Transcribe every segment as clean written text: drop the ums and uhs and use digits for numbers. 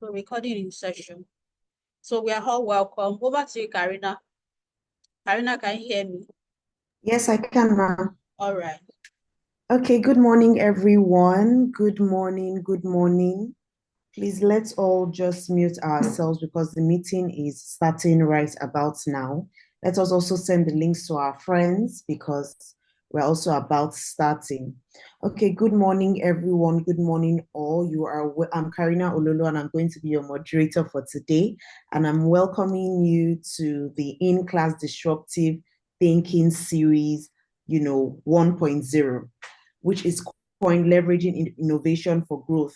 So recording in session. So we are all welcome. Over to you, Karina. Karina, can you hear me? Yes, I can, ma'am. All right. Okay, good morning, everyone. Good morning, good morning. Please let's all just mute ourselves because the meeting is starting right about now. Let us also send the links to our friends because we're also about starting. Okay, good morning, everyone. Good morning, all. I'm Karina Ololo, and I'm going to be your moderator for today. And I'm welcoming you to the in-class disruptive thinking series, 1.0, which is coined leveraging innovation for growth.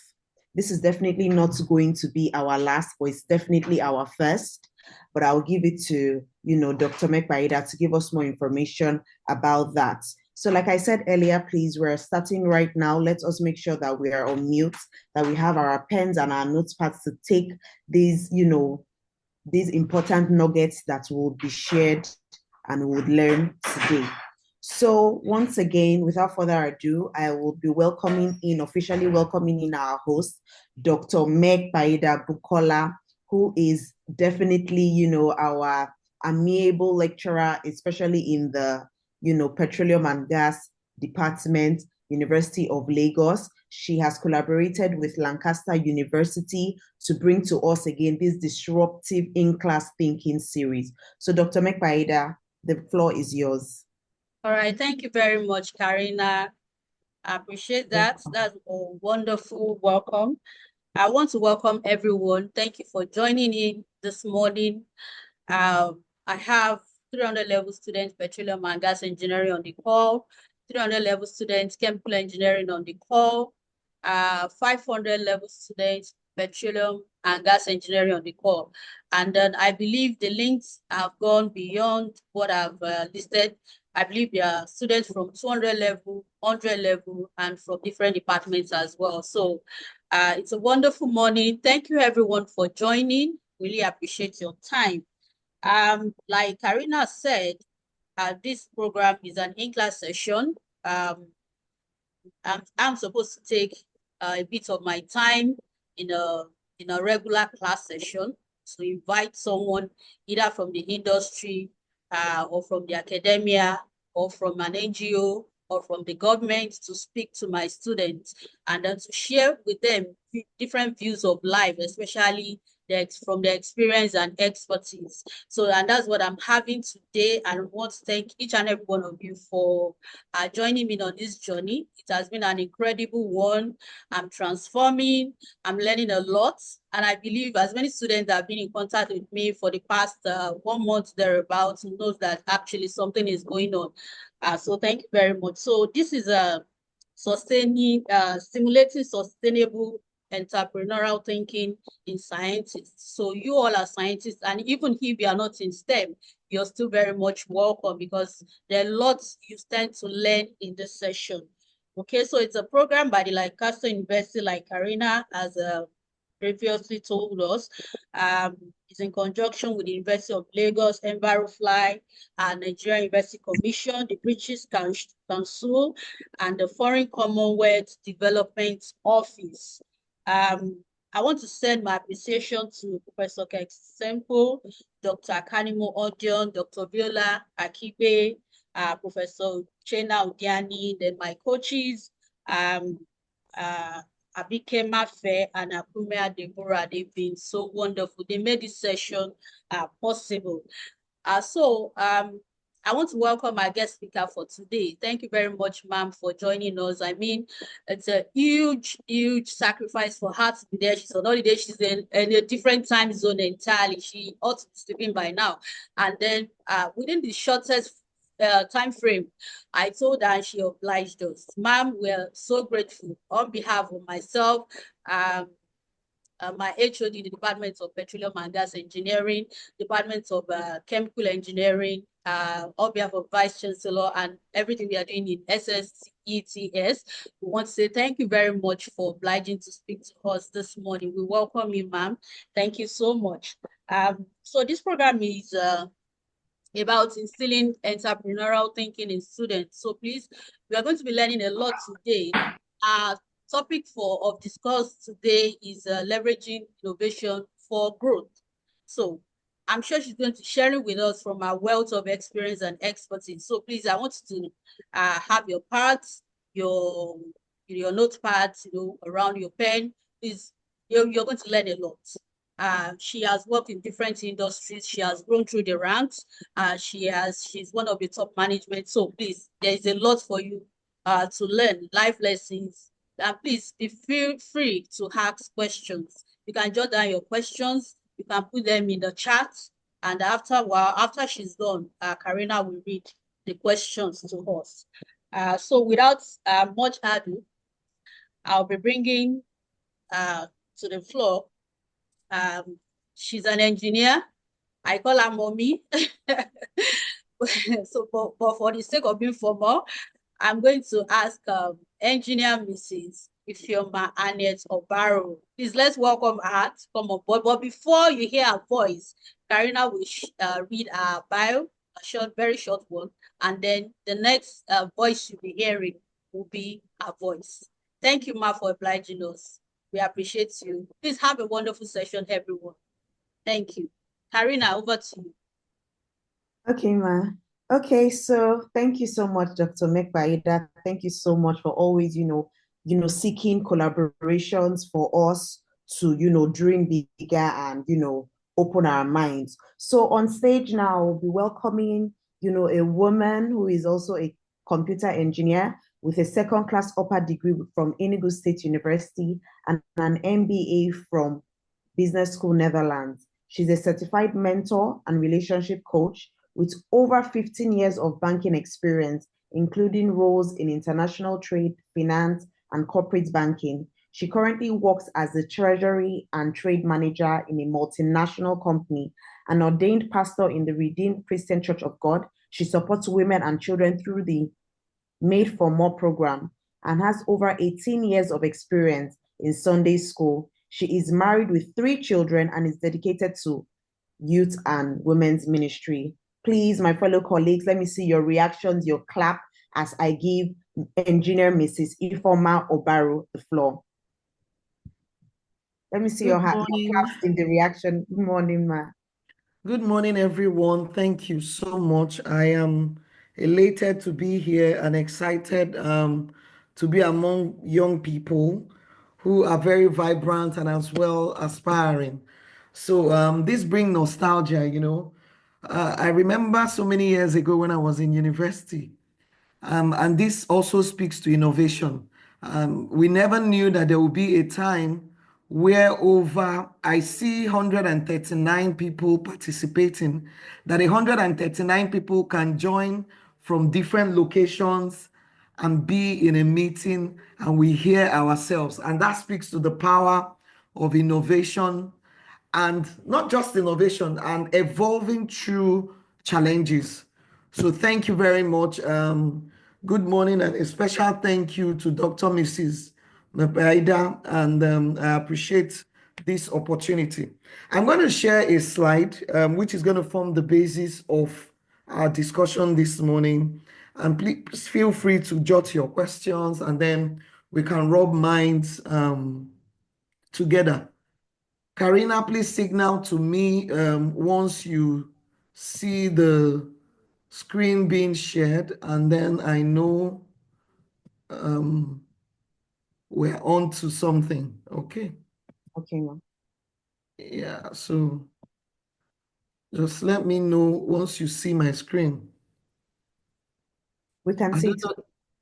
This is definitely not going to be our last, but it's definitely our first. But I'll give it to, Dr. Mepaiyeda to give us more information about that. So like I said earlier, please, we're starting right now. Let us make sure that we are on mute, that we have our pens and our notepads to take these, these important nuggets that will be shared and would learn today. So once again, without further ado, I will be officially welcoming in our host, Dr. Mepaiyeda Bukola, who is definitely, our amiable lecturer, especially in the, petroleum and gas department, University of Lagos. She has collaborated with Lancaster University to bring to us again this disruptive in-class thinking series. So Dr. Mepaiyeda, the floor is yours. All right. Thank you very much, Karina. I appreciate that. That's a wonderful welcome. I want to welcome everyone. Thank you for joining in this morning. I have 300 level students, petroleum and gas engineering on the call, 300 level students, chemical engineering on the call, 500 level students, petroleum and gas engineering on the call. And then I believe the links have gone beyond what I've listed. I believe there are students from 200 level, 100 level, and from different departments as well. So it's a wonderful morning. Thank you everyone for joining. Really appreciate your time. Like Karina said, this program is an in-class session. I'm supposed to take a bit of my time in a regular class session to invite someone either from the industry or from the academia or from an NGO or from the government to speak to my students and then to share with them different views of life, especially from their experience and expertise. So, and that's what I'm having today. And I want to thank each and every one of you for joining me on this journey. It has been an incredible one. I'm transforming, I'm learning a lot. And I believe as many students that have been in contact with me for the past 1 month thereabouts knows that actually something is going on. So thank you very much. So this is a stimulating sustainable entrepreneurial thinking in scientists. So you all are scientists, and even if you are not in STEM, you're still very much welcome because there are lots you stand to learn in this session. Okay, so it's a program by the Lancaster University, like Karina has previously told us. It's in conjunction with the University of Lagos, Engr, and Nigerian University Commission, the British Council, and the Foreign Commonwealth Development Office. I want to send my appreciation to Professor Keksempo, Dr. Akanimo Odion, Dr. Viola Akibe, Professor Chena Udiani, then my coaches, Abike Mafe and Akumea Deborah. They've been so wonderful. They made this session possible. I want to welcome our guest speaker for today. Thank you very much, ma'am, for joining us. I mean, it's a huge, huge sacrifice for her to be there. She's on holiday. She's in a different time zone entirely. She ought to be sleeping by now. And then within the shortest time frame, I told her and she obliged us. Ma'am, we're so grateful on behalf of myself, my HOD, the Department of Petroleum and Gas Engineering, Department of Chemical Engineering, on behalf of Vice Chancellor and everything we are doing in SSETS. We want to say thank you very much for obliging to speak to us this morning. We welcome you, ma'am. Thank you so much. So this program is about instilling entrepreneurial thinking in students. So please, we are going to be learning a lot today. topic of discuss today is leveraging innovation for growth. So I'm sure she's going to share it with us from her wealth of experience and expertise. So please, I want you to have your parts, your notepads, around your pen. Please, you're going to learn a lot. She has worked in different industries. She has grown through the ranks. She's one of the top management. So please, there is a lot for you to learn, life lessons. And please feel free to ask questions. You can jot down your questions. You can put them in the chat. And after she's done, Karina will read the questions to us. So without much ado, I'll be bringing to the floor. She's an engineer. I call her mommy. So, but for the sake of being formal, I'm going to ask engineer Mrs. Ifeoma Obaro. Please let's welcome her to come on board. But before you hear her voice, Karina will read her bio, very short one, and then the next voice you'll be hearing will be her voice. Thank you, Ma, for obliging us. We appreciate you. Please have a wonderful session, everyone. Thank you. Karina, over to you. Okay, ma. Okay, so thank you so much, Dr. Mepaiyeda. Thank you so much for always, seeking collaborations for us to, dream bigger and, open our minds. So on stage now, we'll be welcoming, a woman who is also a computer engineer with a second-class upper degree from Enugu State University and an MBA from Business School Netherlands. She's a certified mentor and relationship coach with over 15 years of banking experience, including roles in international trade, finance, and corporate banking. She currently works as the treasury and trade manager in a multinational company, an ordained pastor in the Redeemed Christian Church of God. She supports women and children through the Made for More program and has over 18 years of experience in Sunday school. She is married with 3 children and is dedicated to youth and women's ministry. Please, my fellow colleagues, let me see your reactions, your clap as I give engineer Mrs. Ifeoma Obaro the floor. Let me see your claps in the reaction. Good morning, ma. Good morning, everyone. Thank you so much. I am elated to be here and excited to be among young people who are very vibrant and as well aspiring. So this brings nostalgia. I remember so many years ago when I was in university, and this also speaks to innovation. We never knew that there would be a time where I see 139 people participating, that 139 people can join from different locations and be in a meeting and we hear ourselves. And that speaks to the power of innovation, and not just innovation, and evolving through challenges. So thank you very much. Good morning, and a special thank you to Dr. Mrs. Mepaiyeda, and I appreciate this opportunity. I'm going to share a slide which is going to form the basis of our discussion this morning. And please feel free to jot your questions, and then we can rub minds together. Karina, please signal to me once you see the screen being shared, and then I know we're on to something. Okay. Okay, ma'am. Yeah, so just let me know once you see my screen. We can see it.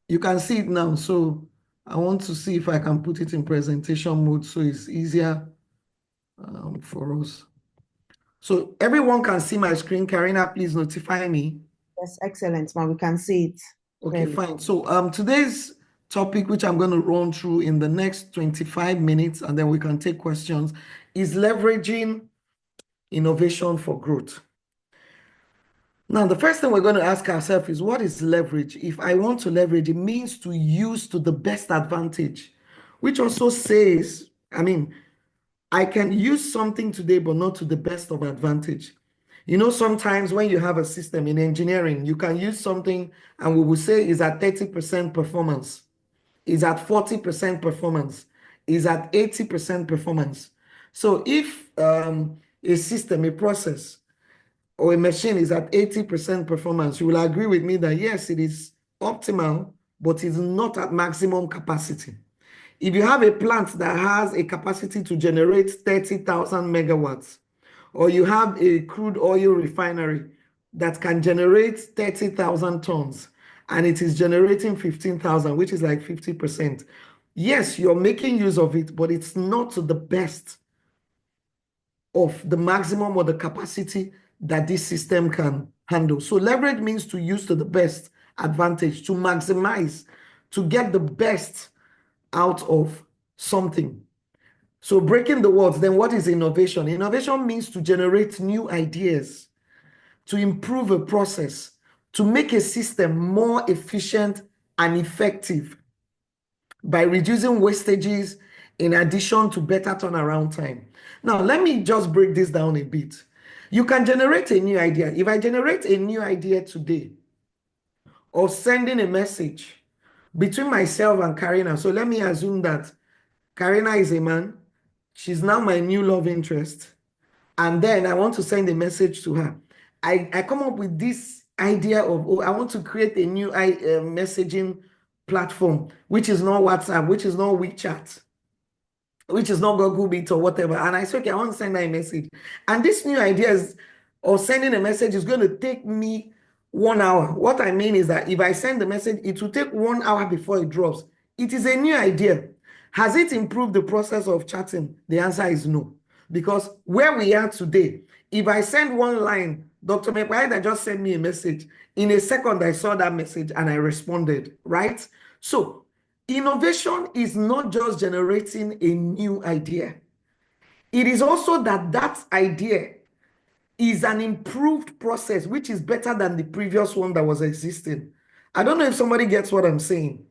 You can see it now, so I want to see if I can put it in presentation mode so it's easier for us. So everyone can see my screen. Karina, please notify me. Yes, excellent, ma'am. We can see it. Okay, fine. So today's topic, which I'm going to run through in the next 25 minutes, and then we can take questions, is leveraging innovation for growth. Now, the first thing we're going to ask ourselves is, what is leverage? If I want to leverage, it means to use to the best advantage, which also says, I can use something today, but not to the best of advantage. Sometimes when you have a system in engineering, you can use something and we will say is at 30% performance. is at 40% performance, is at 80% performance. So if a system, a process, or a machine is at 80% performance, you will agree with me that yes, it is optimal, but it's not at maximum capacity. If you have a plant that has a capacity to generate 30,000 megawatts, or you have a crude oil refinery that can generate 30,000 tons, and it is generating 15,000, which is like 50%. Yes, you're making use of it, but it's not to the best of the maximum or the capacity that this system can handle. So leverage means to use to the best advantage, to maximize, to get the best out of something. So breaking the words, then what is innovation? Innovation means to generate new ideas, to improve a process, to make a system more efficient and effective by reducing wastages in addition to better turnaround time. Now, let me just break this down a bit. You can generate a new idea. If I generate a new idea today of sending a message between myself and Karina, so let me assume that Karina is a man, she's now my new love interest, and then I want to send a message to her. I come up with this idea of, oh, I want to create a new messaging platform, which is not WhatsApp, which is not WeChat, which is not Google Meet or whatever. And I said, okay, I want to send her a message. And this new idea of sending a message is going to take me 1 hour. What I mean is that if I send the message, it will take 1 hour before it drops. It is a new idea. Has it improved the process of chatting? The answer is no. Because where we are today, if I send one line, Dr. Mepaiyeda just sent me a message. In a second, I saw that message and I responded, right? So innovation is not just generating a new idea. It is also that idea is an improved process, which is better than the previous one that was existing. I don't know if somebody gets what I'm saying.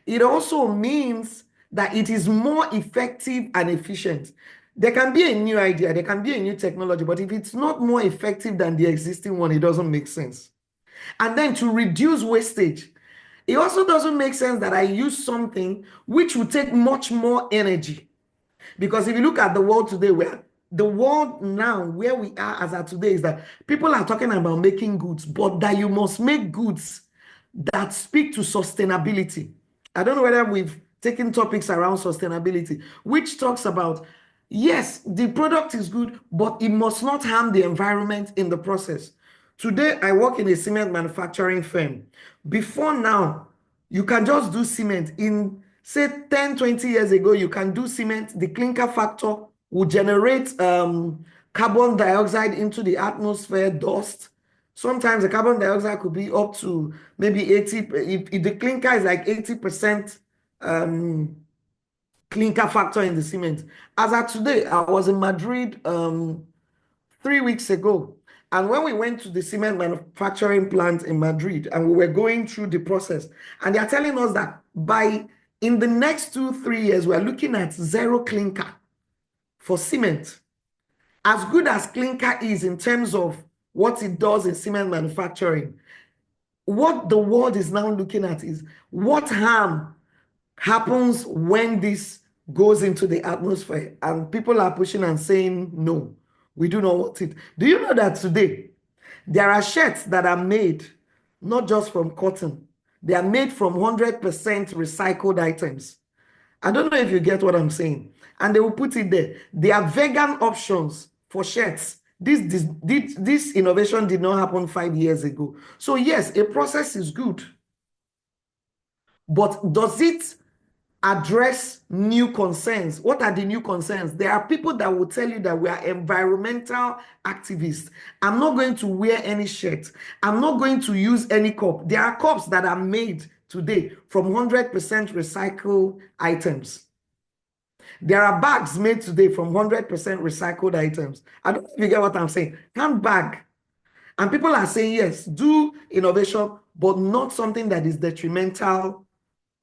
It also means that it is more effective and efficient. There can be a new idea, there can be a new technology, but if it's not more effective than the existing one, it doesn't make sense. And then to reduce wastage, it also doesn't make sense that I use something which will take much more energy. Because if you look at the world today, where the world now, where we are as of today, is that people are talking about making goods, but that you must make goods that speak to sustainability. I don't know whether we've taken topics around sustainability, which talks about, yes, the product is good, but it must not harm the environment in the process. Today, I work in a cement manufacturing firm. Before now, you can just do cement. In, say, 10, 20 years ago, you can do cement. The clinker factor will generate carbon dioxide into the atmosphere, dust. Sometimes the carbon dioxide could be up to maybe 80, if the clinker is like 80% clinker factor in the cement. As of today, I was in Madrid 3 weeks ago. And when we went to the cement manufacturing plant in Madrid and we were going through the process, and they are telling us that in the next 2-3 years, we're looking at zero clinker for cement. As good as clinker is in terms of what it does in cement manufacturing, what the world is now looking at is what harm happens when this goes into the atmosphere, and people are pushing and saying, no, we do not want it. Do you know that today there are shirts that are made not just from cotton, they are made from 100% recycled items? I don't know if you get what I'm saying. And they will put it there. There are vegan options for shirts. This innovation did not happen 5 years ago. So yes, a process is good. But does it address new concerns? What are the new concerns? There are people that will tell you that we are environmental activists. I'm not going to wear any shirt. I'm not going to use any cup. There are cups that are made today from 100% recycled items. There are bags made today from 100% recycled items. I don't know if you get what I'm saying. Handbag. And people are saying, yes, do innovation, but not something that is detrimental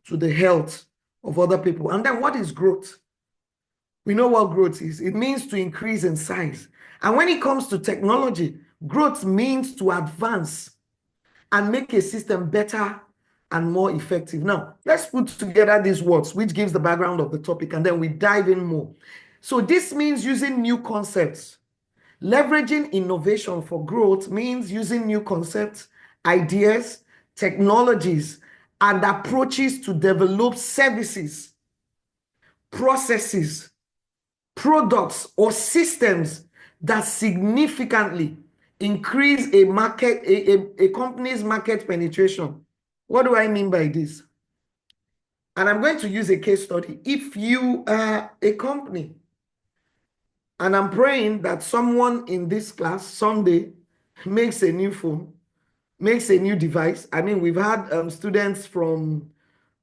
to the health of other people. And then what is growth? We know what growth is. It means to increase in size. And when it comes to technology, growth means to advance and make a system better and more effective. Now, let's put together these words, which gives the background of the topic, and then we dive in more. So this means using new concepts. Leveraging innovation for growth means using new concepts, ideas, technologies, and approaches to develop services, processes, products, or systems that significantly increase a company's market penetration. What do I mean by this? And I'm going to use a case study. If you are a company, and I'm praying that someone in this class someday makes a new phone, makes a new device. I mean, we've had students from,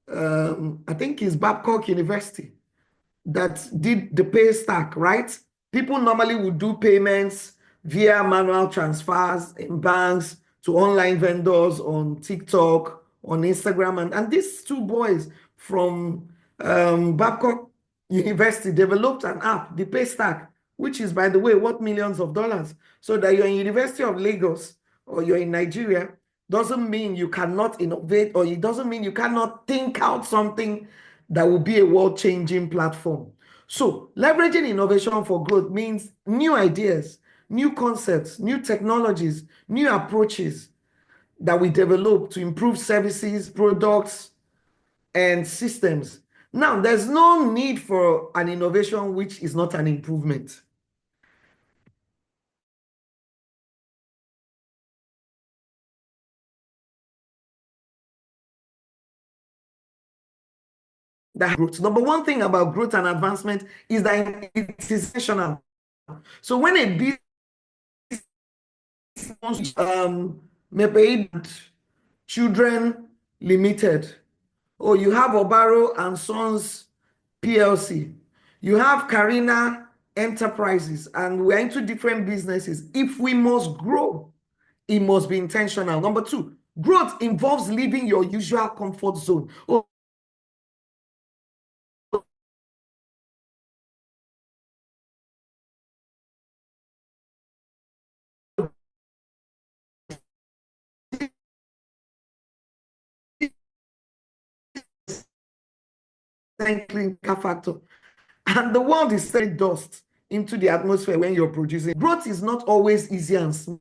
I think it's Babcock University, that did the pay stack, right? People normally would do payments via manual transfers in banks to online vendors on TikTok, on Instagram. And these two boys from Babcock University developed an app, the pay stack, which is, by the way, worth millions of dollars. So that you're in University of Lagos or you're in Nigeria doesn't mean you cannot innovate, or it doesn't mean you cannot think out something that will be a world-changing platform. So leveraging innovation for growth means new ideas, new concepts, new technologies, new approaches that we develop to improve services, products, and systems. Now, there's no need for an innovation which is not an improvement. That growth. Number one thing about growth and advancement is that it is intentional. So when a business Mepaiyeda Children Limited, oh, you have Obaro and Sons PLC, you have Karina Enterprises, and we're into different businesses. If we must grow, it must be intentional. Number two, growth involves leaving your usual comfort zone. Oh, clinker factor. And the world is sending dust into the atmosphere when you're producing. Growth is not always easy and smooth.